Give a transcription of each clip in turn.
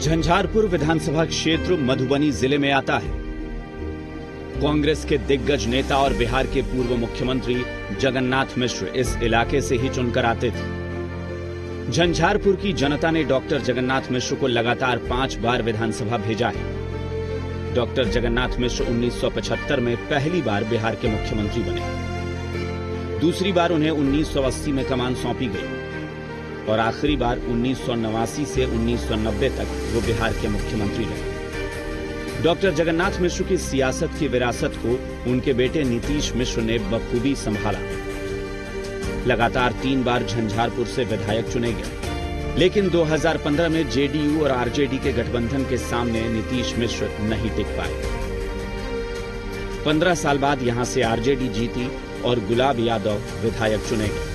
झंझारपुर विधानसभा क्षेत्र मधुबनी जिले में आता है। कांग्रेस के दिग्गज नेता और बिहार के पूर्व मुख्यमंत्री जगन्नाथ मिश्र इस इलाके से ही चुनकर आते थे। झंझारपुर की जनता ने डॉक्टर जगन्नाथ मिश्र को लगातार 5 बार विधानसभा भेजा है। डॉक्टर जगन्नाथ मिश्र 1975 में पहली बार बिहार के मुख्यमंत्री बने। दूसरी बार उन्हें 1980 में कमान सौंपी गई और आखिरी बार 1989 से 1990 तक वो बिहार के मुख्यमंत्री रहे। डॉक्टर जगन्नाथ मिश्र की सियासत की विरासत को उनके बेटे नीतीश मिश्र ने बखूबी संभाला। लगातार 3 बार झंझारपुर से विधायक चुने गए, लेकिन 2015 में जेडीयू और आरजेडी के गठबंधन के सामने नीतीश मिश्र नहीं टिक पाए। 15 साल बाद यहां से आरजेडी जीती और गुलाब यादव विधायक चुने गए।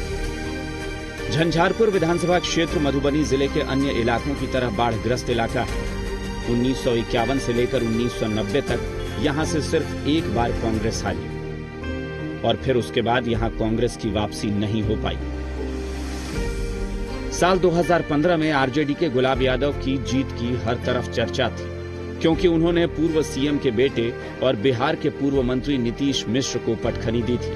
झंझारपुर विधानसभा क्षेत्र मधुबनी जिले के अन्य इलाकों की तरह बाढ़ग्रस्त इलाका है। 1951 से लेकर 1990 तक यहां से सिर्फ 1 बार कांग्रेस हारी और फिर उसके बाद यहां कांग्रेस की वापसी नहीं हो पाई। साल 2015 में आरजेडी के गुलाब यादव की जीत की हर तरफ चर्चा थी, क्योंकि उन्होंने पूर्व सीएम के बेटे और बिहार के पूर्व मंत्री नीतीश मिश्र को पटखनी दी थी।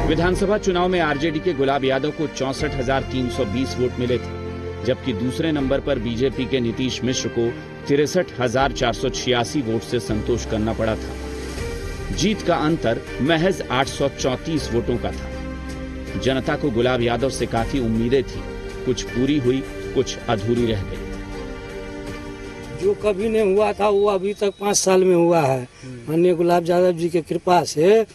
विधानसभा चुनाव में आरजेडी के गुलाब यादव को 64,320 वोट मिले थे, जबकि दूसरे नंबर पर बीजेपी के नीतीश मिश्र को 63,486 वोट से संतोष करना पड़ा था। जीत का अंतर महज 834 वोटों का था। जनता को गुलाब यादव से काफी उम्मीदें थी, कुछ पूरी हुई, कुछ अधूरी रह गई। जो कभी नहीं हुआ था वो अभी तक 5 साल में हुआ है। माननीय गुलाब यादव जी की कृपा से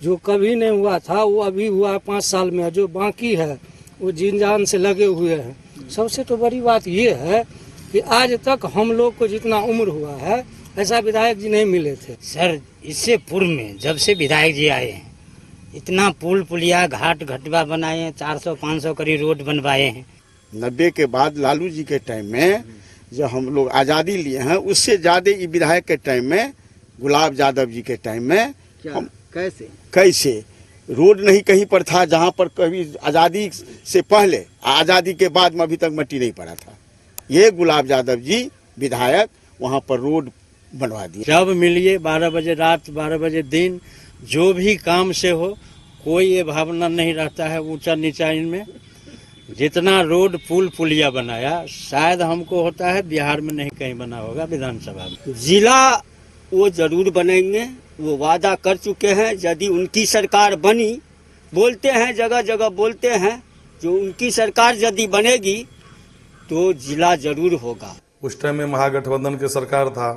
जो कभी नहीं हुआ था वो अभी हुआ है 5 साल में। जो बाकी है वो जीन जान से लगे हुए हैं। सबसे तो बड़ी बात ये है कि आज तक हम लोग को जितना उम्र हुआ है ऐसा विधायक जी नहीं मिले थे। सर, इससे पूर्व में जब से विधायक जी आए हैं इतना पुल पुलिया घाट घटवा बनाए हैं, 400-500 करीब रोड बनवाए हैं। 90 के बाद लालू जी के टाइम में जब हम लोग आज़ादी लिए हैं, उससे ज़्यादा विधायक के टाइम में गुलाब यादव जी के टाइम में हम कैसे रोड नहीं कहीं पर था, जहां पर कभी आज़ादी से पहले आज़ादी के बाद में अभी तक मट्टी नहीं पड़ा था। ये गुलाब यादव जी विधायक वहां पर रोड बनवा दिए। जब मिलिए 12 बजे रात 12 बजे दिन, जो भी काम से हो, कोई ये भावना नहीं रहता है ऊंचा नीचा इनमें। जितना रोड पुल पुलिया बनाया शायद हमको होता है बिहार में नहीं कहीं बना होगा विधानसभा में। जिला वो जरूर बनेंगे, वो वादा कर चुके हैं। यदि उनकी सरकार बनी, बोलते हैं जगह जगह बोलते हैं, जो उनकी सरकार यदि बनेगी तो जिला जरूर होगा। उस टाइम में महागठबंधन की सरकार था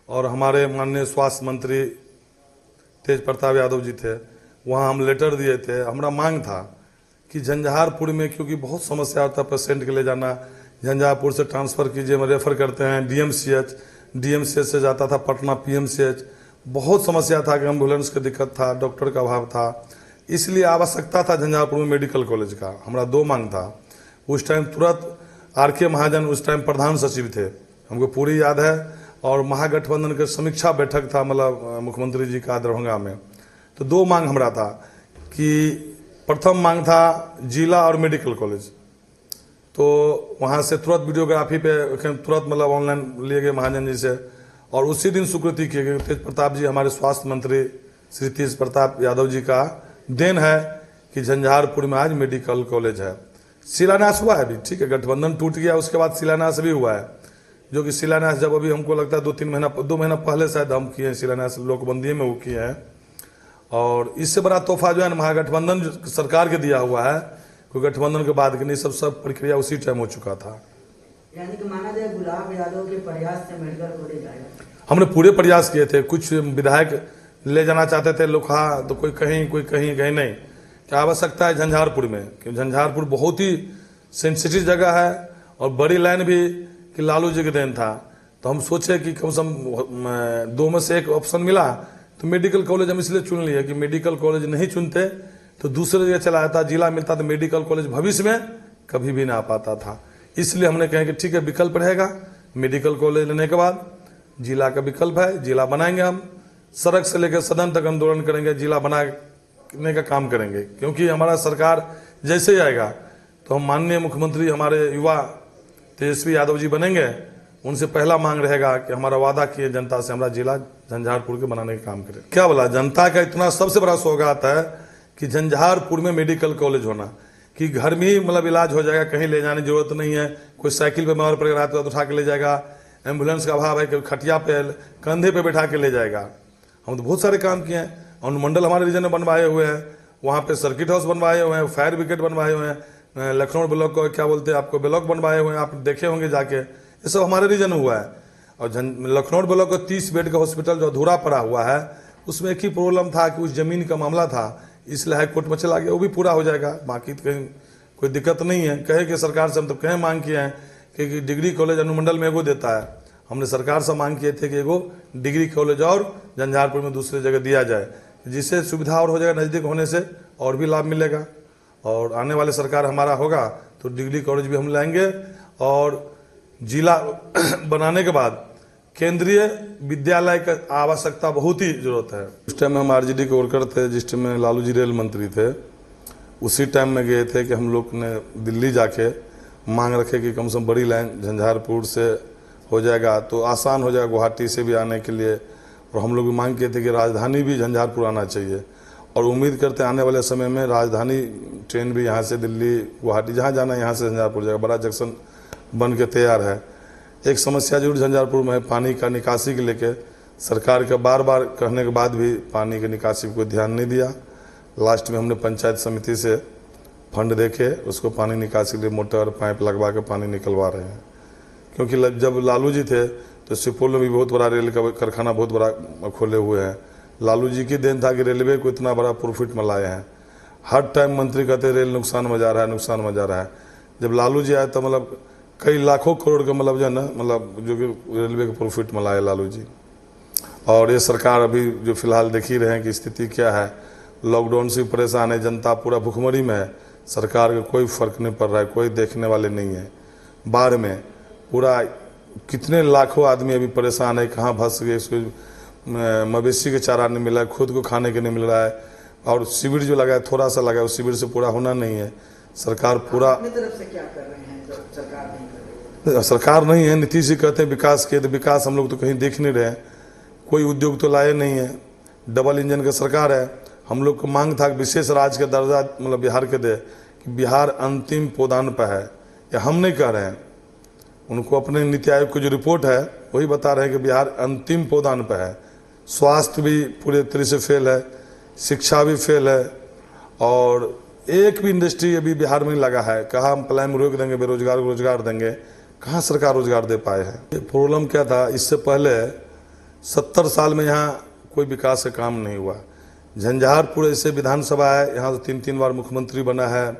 और हमारे माननीय स्वास्थ्य मंत्री तेज प्रताप यादव जी थे। वहाँ हम लेटर दिए थे। हमारा मांग था कि झंझारपुर में, क्योंकि बहुत समस्या होता है पेशेंट के ले जाना, झंझारपुर से ट्रांसफ़र कीजिए, हम रेफ़र करते हैं डीएमसीएच से जाता था पटना पीएमसीएच। बहुत समस्या था कि एम्बुलेंस की दिक्कत था, डॉक्टर का अभाव था, इसलिए आवश्यकता था झंझारपुर में मेडिकल कॉलेज का। हमारा 2 मांग था। उस टाइम तुरंत आर.के. महाजन उस टाइम प्रधान सचिव थे, हमको पूरी याद है, और महागठबंधन के समीक्षा बैठक था, मतलब मुख्यमंत्री जी का दरभंगा में। तो 2 मांग हमारा था कि प्रथम मांग था जिला और मेडिकल कॉलेज। तो वहाँ से तुरंत वीडियोग्राफी पे तुरंत मतलब ऑनलाइन लिए गए महाजन जी से, और उसी दिन स्वीकृति किए गए। तेज प्रताप जी हमारे स्वास्थ्य मंत्री श्री तेज प्रताप यादव जी का देन है कि झंझारपुर में आज मेडिकल कॉलेज है। शिलान्यास हुआ है भी, ठीक है, गठबंधन टूट गया, उसके बाद शिलान्यास भी हुआ है, जो कि शिलान्यास जब अभी हमको लगता है 2 महीना पहले शायद हम किए हैं शिलान्यास, लोकबंदी में वो किए हैं। और इससे बड़ा तोहफा जो है महागठबंधन सरकार के दिया हुआ है, क्योंकि गठबंधन के बाद की नहीं सब प्रक्रिया उसी टाइम हो चुका था। यानी कि माना जाए गुलाब यादव के प्रयास से मेडिकल कॉलेज आएगा। हमने पूरे प्रयास किए थे। कुछ विधायक ले जाना चाहते थे लोग, हाँ, तो कोई कहीं नहीं। क्या आवश्यकता है झंझारपुर में, क्योंकि झंझारपुर बहुत ही सेंसिटिव जगह है और बड़ी लाइन भी कि लालू जी के देन था। तो हम सोचे कि कम से कम 2 में से एक ऑप्शन मिला, तो मेडिकल कॉलेज हम इसलिए चुन लिए कि मेडिकल कॉलेज नहीं चुनते तो दूसरे जगह चला जाता, जिला मिलता, तो मेडिकल कॉलेज भविष्य में कभी भी ना आ पाता था। इसलिए हमने कहा कि ठीक है, विकल्प रहेगा। मेडिकल कॉलेज लेने के बाद जिला का विकल्प है, जिला बनाएंगे हम। सड़क से लेकर सदन तक आंदोलन करेंगे, जिला बनाने का काम करेंगे, क्योंकि हमारा सरकार जैसे ही आएगा तो हम माननीय मुख्यमंत्री हमारे युवा तेजस्वी यादव जी बनेंगे उनसे पहला मांग रहेगा कि हमारा वादा किए जनता से हमारा जिला झंझारपुर के बनाने का काम करें। क्या बोला, जनता का इतना सबसे बड़ा सौगात है कि झंझारपुर में मेडिकल कॉलेज होना, कि घर में ही मतलब इलाज हो जाएगा, कहीं ले जाने की जरूरत नहीं है। कोई साइकिल पे बीमार पड़ेगा तो उठा के ले जाएगा, एम्बुलेंस का अभाव है कि खटिया पे कंधे पे बैठा के ले जाएगा। हम तो बहुत सारे काम किए हैं, अनुमंडल हमारे रीजन में बनवाए हुए हैं, वहाँ पे सर्किट हाउस बनवाए हुए हैं, फायर ब्रिगेड बनवाए हुए हैं, लखनऊ ब्लॉक को क्या बोलते हैं आपको ब्लॉक बनवाए हुए हैं, आप देखे होंगे जाके, ये सब हमारे रीजन में हुआ है। और लखनऊ ब्लॉक को 30 बेड का हॉस्पिटल जो अधूरा पड़ा हुआ है, उसमें एक ही प्रॉब्लम था कि उस जमीन का मामला था, इसलिए हाई कोर्ट में चला गया, वो भी पूरा हो जाएगा। बाकी तो कहीं कोई दिक्कत नहीं है। कहे कि सरकार से हम तो कहीं मांग किए हैं कि डिग्री कॉलेज अनुमंडल में एगो देता है, हमने सरकार से मांग किए थे कि एगो डिग्री कॉलेज और झंझारपुर में दूसरी जगह दिया जाए, जिससे सुविधा और हो जाएगा, नज़दीक होने से और भी लाभ मिलेगा। और आने वाले सरकार हमारा होगा तो डिग्री कॉलेज भी हम लाएंगे, और जिला बनाने के बाद केंद्रीय विद्यालय का आवश्यकता बहुत ही जरूरत है। उस टाइम में हम आरजेडी के वर्कर थे, जिस टाइम में लालू जी रेल मंत्री थे, उसी टाइम में गए थे कि हम लोग ने दिल्ली जाके मांग रखे कि कम से कम बड़ी लाइन झंझारपुर से हो जाएगा तो आसान हो जाएगा गुवाहाटी से भी आने के लिए। और हम लोग भी मांग किए थे कि राजधानी भी झंझारपुर आना चाहिए, और उम्मीद करते हैं आने वाले समय में राजधानी ट्रेन भी यहाँ से दिल्ली गुवाहाटी जहाँ जाना है यहाँ से झंझारपुर जाएगा, बड़ा जंक्शन बन के तैयार है। एक समस्या जरूर झंझारपुर में है, पानी का निकासी के लेके सरकार के बार बार कहने के बाद भी पानी की निकासी को ध्यान नहीं दिया। लास्ट में हमने पंचायत समिति से फंड देके उसको पानी निकासी के लिए मोटर पाइप लगवा के पानी निकलवा रहे हैं। क्योंकि जब लालू जी थे तो सुपौल में भी बहुत बड़ा रेल का कारखाना बहुत बड़ा खोले हुए हैं। लालू जी की देन था कि रेलवे को इतना बड़ा प्रॉफिट में लाए हैं। हर टाइम मंत्री कहते रेल नुकसान में जा रहा है, नुकसान में जा रहा है। जब लालू जी आए तो मतलब कई लाखों करोड़ का मतलब जो है ना, मतलब जो कि रेलवे के प्रॉफिट में लाए लालू जी। और ये सरकार अभी जो फिलहाल देख ही रहे हैं कि स्थिति क्या है, लॉकडाउन से परेशान है जनता, पूरा भुखमरी में है, सरकार का कोई फर्क नहीं पड़ रहा है, कोई देखने वाले नहीं है। बाढ़ में पूरा कितने लाखों आदमी अभी परेशान है, कहाँ फंस गए, इसको मवेशी के चारा नहीं मिला है, खुद को खाने के नहीं मिल रहा है, और शिविर जो लगा है थोड़ा सा लगा है, उस शिविर से पूरा होना नहीं है। सरकार पूरा अपनी तरफ से क्या कर रहे हैं जो सरकार नहीं कर रही है? सरकार नहीं है, नीतीश जी कहते हैं विकास किए, तो विकास हम लोग तो कहीं देख नहीं रहे हैं, कोई उद्योग तो लाए नहीं है। डबल इंजन की सरकार है। हम लोग को मांग था कि विशेष राज्य का दर्जा मतलब बिहार के दे, कि बिहार अंतिम पोदान पर है। या हम नहीं कह रहे हैं, उनको अपने नीति आयोग की जो रिपोर्ट है वही बता रहे हैं कि बिहार अंतिम पोदान पर है। स्वास्थ्य भी पूरे तरह से फेल है, शिक्षा भी फेल है, और एक भी इंडस्ट्री अभी बिहार में नहीं लगा है। कहाँ हम प्लान रोक देंगे, बेरोजगार को रोजगार देंगे, कहाँ सरकार रोजगार दे पाए हैं। ये प्रॉब्लम क्या था, इससे पहले 70 साल में यहाँ कोई विकास का काम नहीं हुआ। झंझारपुर ऐसे विधानसभा है, यहाँ तो 3-3 बार मुख्यमंत्री बना है,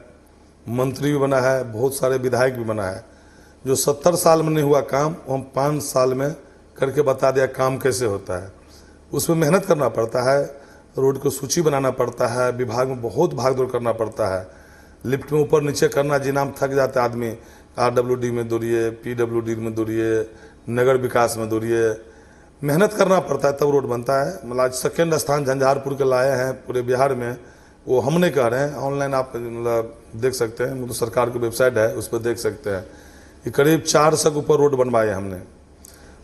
मंत्री भी बना है, बहुत सारे विधायक भी बना है। जो 70 साल में नहीं हुआ काम, हम 5 साल में करके बता दिया काम कैसे होता है। उसमें मेहनत करना पड़ता है, रोड को सूची बनाना पड़ता है, विभाग में बहुत भागदौड़ करना पड़ता है, लिफ्ट में ऊपर नीचे करना, जी नाम थक जाता है आदमी। RWD में दौड़िए, PWD में दौड़िए, नगर विकास में दौड़िए, मेहनत करना पड़ता है तब रोड बनता है। मतलब आज 2nd स्थान झंझारपुर के लाए हैं पूरे बिहार में, वो हम नहीं कह रहे हैं, ऑनलाइन आप मतलब देख सकते हैं, वो तो सरकार की वेबसाइट है, उस पर देख सकते हैं कि करीब 400 के ऊपर रोड बनवाए हमने।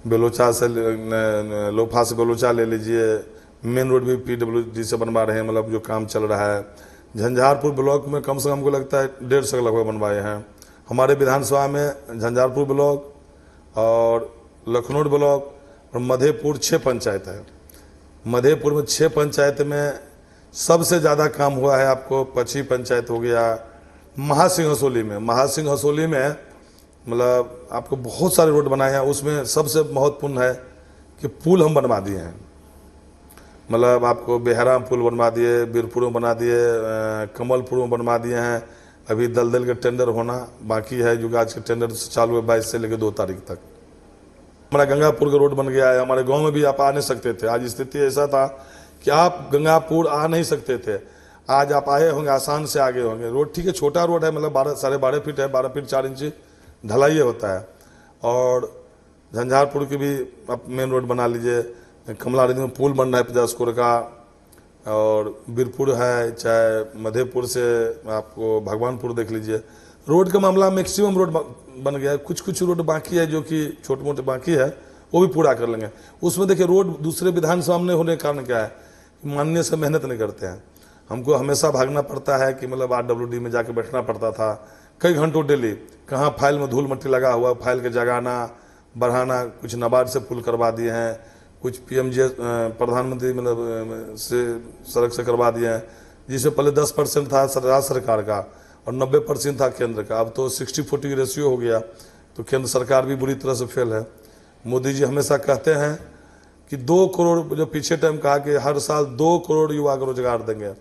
बेलोचा से लोफा से बेलोचा ले लीजिए, मेन रोड भी PWD से बनवा रहे हैं, मतलब जो काम चल रहा है। झंझारपुर ब्लॉक में कम से कम हमको लगता है 150 के लगभग बनवाए हैं। हमारे विधानसभा में झंझारपुर ब्लॉक और लखनऊ ब्लॉक और मधेपुर 6 पंचायत है। मधेपुर में 6 पंचायत में सबसे ज़्यादा काम हुआ है आपको पची पंचायत हो गया। महासिंह हसोली में मतलब आपको बहुत सारे रोड बनाए हैं। उसमें सबसे महत्वपूर्ण है कि पुल हम बनवा दिए हैं, मतलब आपको बेहराम पुल बनवा दिए, बीरपुर में बना दिए, कमलपुर में बनवा दिए हैं। अभी दलदल के टेंडर होना बाकी है, जो आज के टेंडर चालू है 22 से लेकर 2 तारीख तक। हमारा गंगापुर का रोड बन गया है। हमारे गांव में भी आप आ नहीं सकते थे, आज स्थिति ऐसा था कि आप गंगापुर आ नहीं सकते थे, आज आप आए होंगे, आसान से आगे होंगे। रोड ठीक है, छोटा रोड है, मतलब 12.5 फीट है, 12 फीट 4 इंच ढलाई होता है। और झंझारपुर की भी आप मेन रोड बना लीजिए, कमला नदी में पुल बन रहा है 50 करोड़ का, और बीरपुर है, चाहे मधेपुर से आपको भगवानपुर देख लीजिए, रोड का मामला मैक्सिमम रोड बन गया है, कुछ कुछ रोड बाकी है जो कि छोटे मोटे बाकी है, वो भी पूरा कर लेंगे। उसमें देखिए रोड दूसरे विधानसभा में होने के कारण क्या है, मानने से मेहनत नहीं करते हैं। हमको हमेशा भागना पड़ता है कि मतलब RWD में जाके बैठना पड़ता था कई घंटों डेली, कहाँ फाइल में धूल मट्टी लगा हुआ, फाइल के जगाना बढ़ाना, कुछ नाबार्ड से पुल करवा दिए हैं, कुछ PMJ प्रधानमंत्री मतलब से सड़क से करवा दिए हैं, जिसमें पहले 10% था राज्य सरकार का और 90% था केंद्र का। अब तो 60-40 रेशियो हो गया, तो केंद्र सरकार भी बुरी तरह से फेल है। मोदी जी हमेशा कहते हैं कि 2 करोड़, जो पीछे टाइम कहा कि हर साल 2 करोड़ युवा को रोजगार देंगे,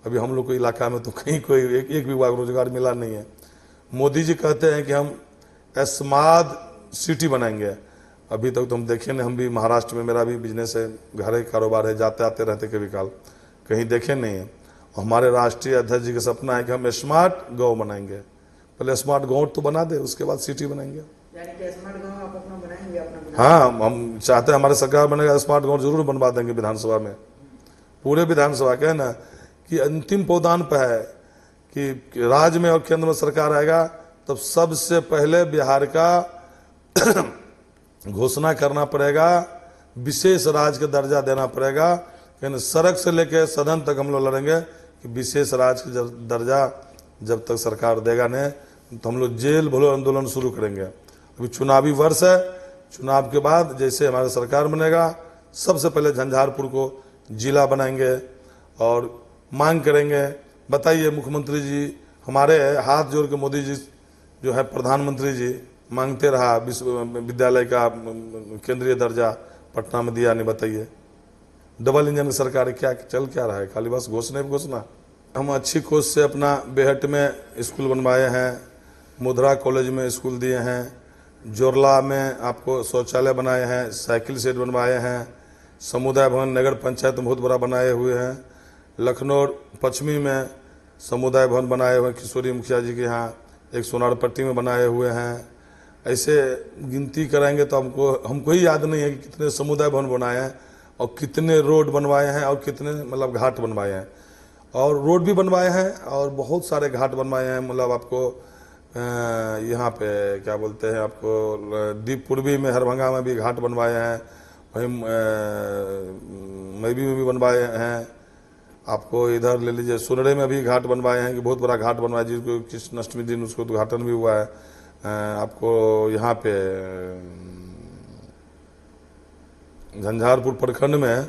अभी हम लोग को इलाका में तो कहीं कोई एक भी युवा को रोजगार मिला नहीं है। मोदी जी कहते हैं कि हम स्मार्ट सिटी बनाएंगे, अभी तक तो हम देखे नहीं। हम भी महाराष्ट्र में, मेरा भी बिजनेस है, घर कारोबार है, जाते आते रहते कभी काल, कहीं देखे नहीं है। हमारे राष्ट्रीय अध्यक्ष जी का सपना है कि हम स्मार्ट गांव बनाएंगे, पहले स्मार्ट गांव तो बना दे, उसके बाद सिटी बनाएंगे। यानी कि स्मार्ट गांव आप अपना बनाएंगे अपना? हाँ, हम चाहते हैं हमारे सरकार बनेगा स्मार्ट गांव जरूर बनवा देंगे विधानसभा में, पूरे विधानसभा के ना, कि अंतिम पौदान पर है कि राज्य में और केंद्र में सरकार आएगा तब सबसे पहले बिहार का घोषणा करना पड़ेगा, विशेष राज्य का दर्जा देना पड़ेगा। लेकिन सड़क से लेकर सदन तक हम लोग लड़ेंगे कि विशेष राज्य का दर्जा जब तक सरकार देगा नहीं तो हम लोग जेल भरो आंदोलन शुरू करेंगे। अभी चुनावी वर्ष है, चुनाव के बाद जैसे हमारी सरकार बनेगा सबसे पहले झंझारपुर को जिला बनाएंगे और मांग करेंगे, बताइए मुख्यमंत्री जी, हमारे हाथ जोड़ के मोदी जी जो है प्रधानमंत्री जी मांगते रहा विश्वविद्यालय का केंद्रीय दर्जा पटना में दिया नहीं, बताइए। डबल इंजन की सरकार क्या चल क्या रहा है, खाली बस घोषणा घोषणा। हम अच्छी कोच से अपना बेहट में स्कूल बनवाए हैं, मुद्रा कॉलेज में स्कूल दिए हैं, जोरला में आपको शौचालय बनाए हैं, साइकिल शेड बनवाए हैं, समुदाय भवन नगर पंचायत में बहुत बड़ा बनाए हुए हैं, लखनऊ पश्चिमी में समुदाय भवन बनाए हुए हैं किशोरी मुखिया जी के यहाँ, एक सोनारपट्टी में बनाए हुए हैं। ऐसे गिनती कराएंगे तो हमको ही याद नहीं है कि कितने समुदाय भवन बनाए हैं और कितने रोड बनवाए हैं और कितने मतलब घाट बनवाए हैं, और रोड भी बनवाए हैं और बहुत सारे घाट बनवाए हैं। मतलब आपको यहाँ पे क्या बोलते हैं, आपको दीप पूर्वी में हरभंगा में भी घाट बनवाए हैं, वहीं मैबी में भी बनवाए हैं। आपको इधर ले लीजिए सुनड़े में भी घाट बनवाए हैं कि बहुत बड़ा घाट बनवाया जिसको कृष्णाष्टमी दिन उसको उद्घाटन भी हुआ है। आपको यहाँ पे झंझारपुर प्रखंड में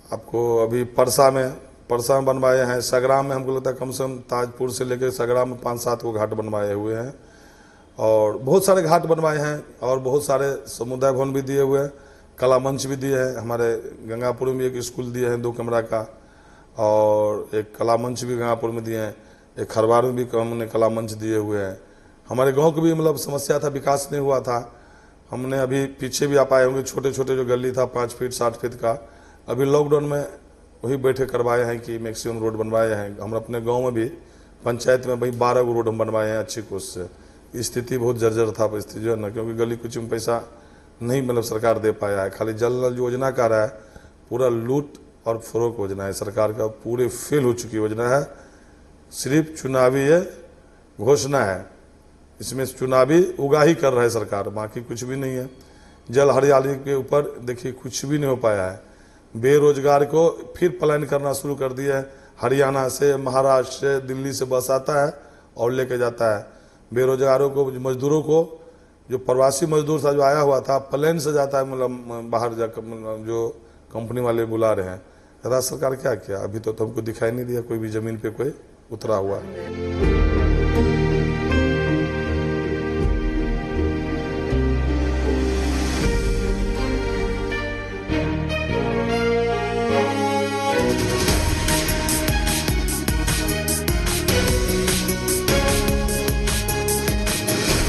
आपको अभी परसा में बनवाए हैं, सगराम में हमको लगता है कम से कम ताजपुर से लेकर सगराम में 5-7 को घाट बनवाए हुए हैं, और बहुत सारे घाट बनवाए हैं और बहुत सारे समुदाय भवन भी दिए हुए हैं, कला मंच भी दिए हैं। हमारे गंगापुर में एक स्कूल दिए हैं 2 कमरा का, और एक कला मंच भी गंगापुर में दिए हैं, एक खरवार में भी हमने कला मंच दिए हुए हैं। हमारे गांव की भी मतलब समस्या था, विकास नहीं हुआ था, हमने अभी पीछे भी आप आए होंगे, छोटे छोटे जो गली था 5 फीट 60 फीट का, अभी लॉकडाउन में वही बैठे करवाए हैं कि मैक्सिमम रोड बनवाए हैं। हम अपने गांव में भी पंचायत में भाई 12 रोड हम बनवाए हैं अच्छी कोशिश से। स्थिति बहुत जर्जर था परिस्थिति जो है ना, क्योंकि गली कुछ में पैसा नहीं मतलब सरकार दे पाया है। खाली जल नल योजना का रहा है, पूरा लूट और फरोख योजना है सरकार का, पूरे फेल हो चुकी योजना है, सिर्फ चुनावी ये घोषणा है, इसमें चुनावी उगाही कर रहा है सरकार, बाकी कुछ भी नहीं है। जल हरियाली के ऊपर देखिए कुछ भी नहीं हो पाया है। बेरोजगार को फिर पलायन करना शुरू कर दिया है, हरियाणा से, महाराष्ट्र से, दिल्ली से बस आता है और लेके जाता है। बेरोजगारों को, मजदूरों को, जो प्रवासी मजदूर था जो आया हुआ था, प्लेन से जाता है, मतलब बाहर जाकर जो कंपनी वाले बुला रहे हैं। राज्य सरकार क्या किया, अभी तो हमको दिखाई नहीं दिया कोई भी जमीन पे कोई उतरा हुआ।